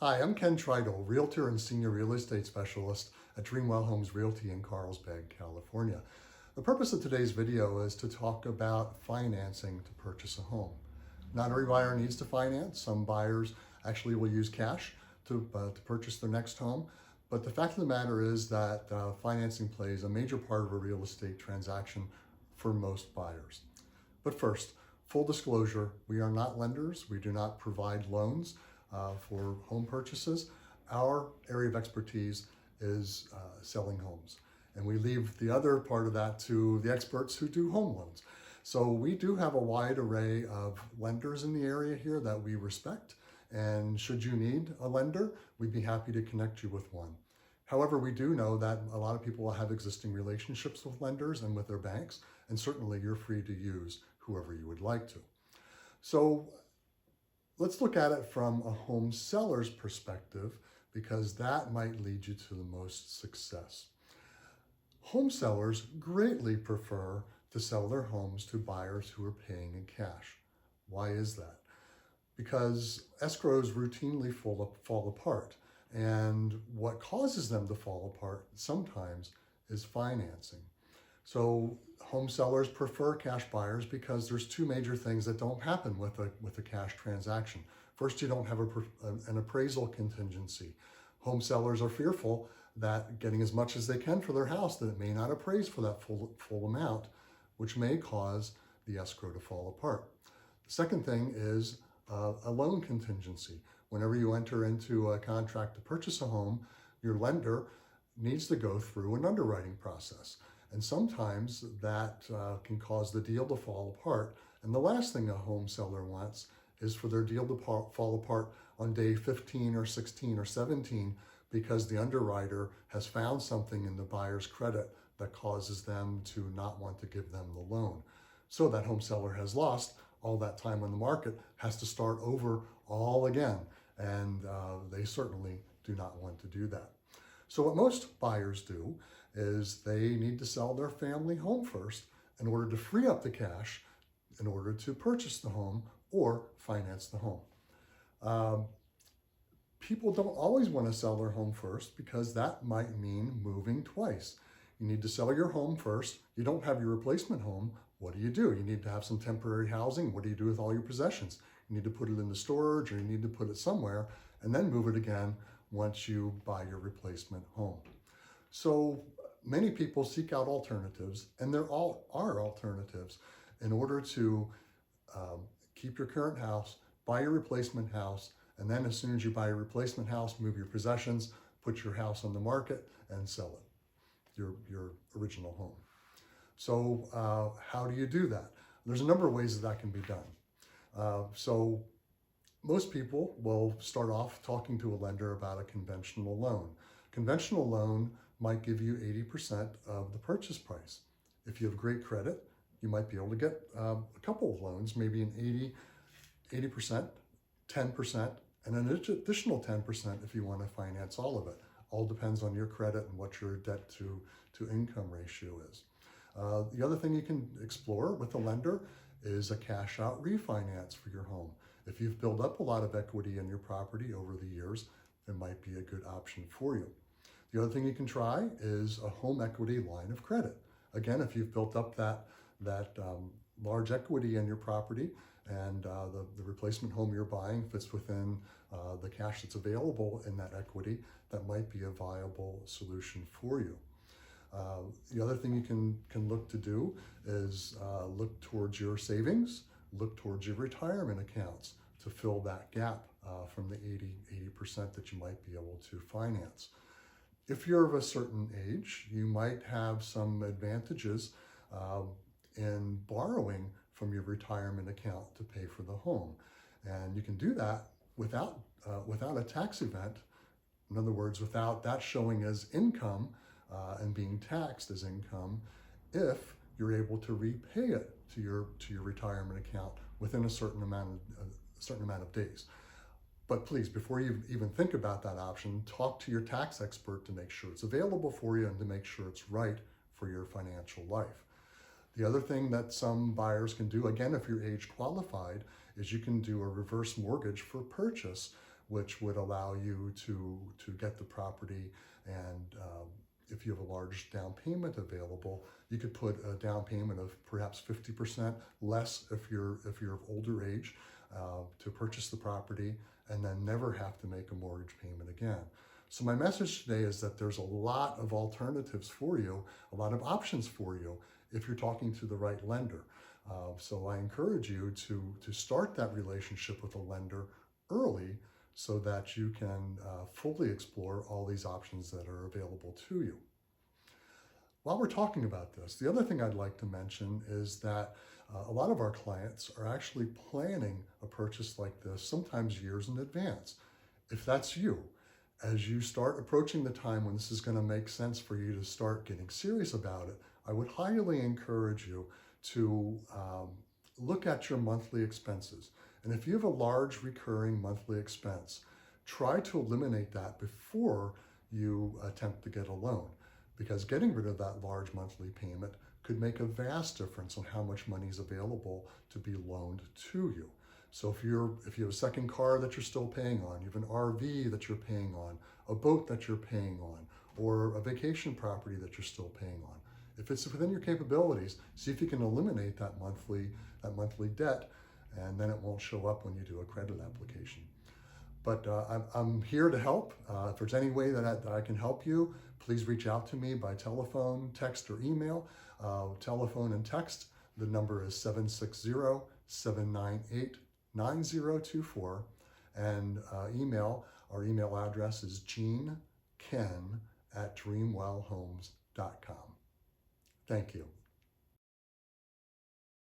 Hi, I'm Ken Tritle, Realtor and Senior Real Estate Specialist at DreamWell Homes Realty in Carlsbad, California. The purpose of today's video is to talk about financing to purchase a home. Not every buyer needs to finance. Some buyers actually will use cash to purchase their next home. But the fact of the matter is that financing plays a major part of a real estate transaction for most buyers. But first, full disclosure, we are not lenders. We do not provide loans for home purchases. Our area of expertise is selling homes. And we leave the other part of that to the experts who do home loans. So we do have a wide array of lenders in the area here that we respect. And should you need a lender, we'd be happy to connect you with one. However, we do know that a lot of people will have existing relationships with lenders and with their banks, and certainly you're free to use whoever you would like to. So let's look at it from a home seller's perspective, because that might lead you to the most success. Home sellers greatly prefer to sell their homes to buyers who are paying in cash. Why is that? Because escrows routinely fall apart. And what causes them to fall apart sometimes is financing. So home sellers prefer cash buyers because there's two major things that don't happen with a cash transaction. First, you don't have an appraisal contingency. Home sellers are fearful that getting as much as they can for their house, that it may not appraise for that full amount, which may cause the escrow to fall apart. The second thing is a loan contingency. Whenever you enter into a contract to purchase a home, your lender needs to go through an underwriting process. And sometimes that can cause the deal to fall apart. And the last thing a home seller wants is for their deal to fall apart on day 15 or 16 or 17 because the underwriter has found something in the buyer's credit that causes them to not want to give them the loan. So that home seller has lost all that time on the market, has to start over all again. And they certainly do not want to do that. So what most buyers do is they need to sell their family home first in order to free up the cash in order to purchase the home or finance the home. People don't always want to sell their home first because that might mean moving twice. You need to sell your home first. You don't have your replacement home. What do? You need to have some temporary housing. What do you do with all your possessions? You need to put it into storage, or you need to put it somewhere and then move it again once you buy your replacement home. So many people seek out alternatives, and there all are alternatives in order to keep your current house, buy your replacement house, and then as soon as you buy your replacement house, move your possessions, put your house on the market and sell it, your original home. So how do you do that? There's a number of ways that can be done. So most people will start off talking to a lender about a conventional loan. Conventional loan might give you 80% of the purchase price. If you have great credit, you might be able to get a couple of loans, maybe an 80%, 10%, and an additional 10% if you want to finance all of it. All depends on your credit and what your debt to income ratio is. The other thing you can explore with a lender is a cash out refinance for your home. If you've built up a lot of equity in your property over the years, it might be a good option for you. The other thing you can try is a home equity line of credit. Again, if you've built up that large equity in your property and the replacement home you're buying fits within the cash that's available in that equity, that might be a viable solution for you. The other thing you can look to do is look towards your savings, look towards your retirement accounts to fill that gap from the 80% that you might be able to finance. If you're of a certain age, you might have some advantages in borrowing from your retirement account to pay for the home. And you can do that without a tax event. In other words, without that showing as income and being taxed as income, if you're able to repay it to your retirement account within a certain amount of days. But please, before you even think about that option, talk to your tax expert to make sure it's available for you and to make sure it's right for your financial life. The other thing that some buyers can do, again, if you're age qualified, is you can do a reverse mortgage for purchase, which would allow you to get the property. And if you have a large down payment available, you could put a down payment of perhaps 50% less if you're of older age to purchase the property, and then never have to make a mortgage payment again. So my message today is that there's a lot of alternatives for you, a lot of options for you if you're talking to the right lender. So I encourage you to start that relationship with a lender early so that you can fully explore all these options that are available to you. While we're talking about this, the other thing I'd like to mention is that a lot of our clients are actually planning a purchase like this sometimes years in advance. If that's you, as you start approaching the time when this is going to make sense for you to start getting serious about it, I would highly encourage you to look at your monthly expenses. And if you have a large recurring monthly expense, try to eliminate that before you attempt to get a loan, because getting rid of that large monthly payment could make a vast difference on how much money is available to be loaned to you. So if you have a second car that you're still paying on, you have an RV that you're paying on, a boat that you're paying on, or a vacation property that you're still paying on, if it's within your capabilities, see if you can eliminate that monthly debt, and then it won't show up when you do a credit application. But I'm here to help. If there's any way that I can help you, please reach out to me by telephone, text, or email. Telephone and text, the number is 760-798-9024. And our email address is GeneKen@DreamWellHomes.com. Thank you.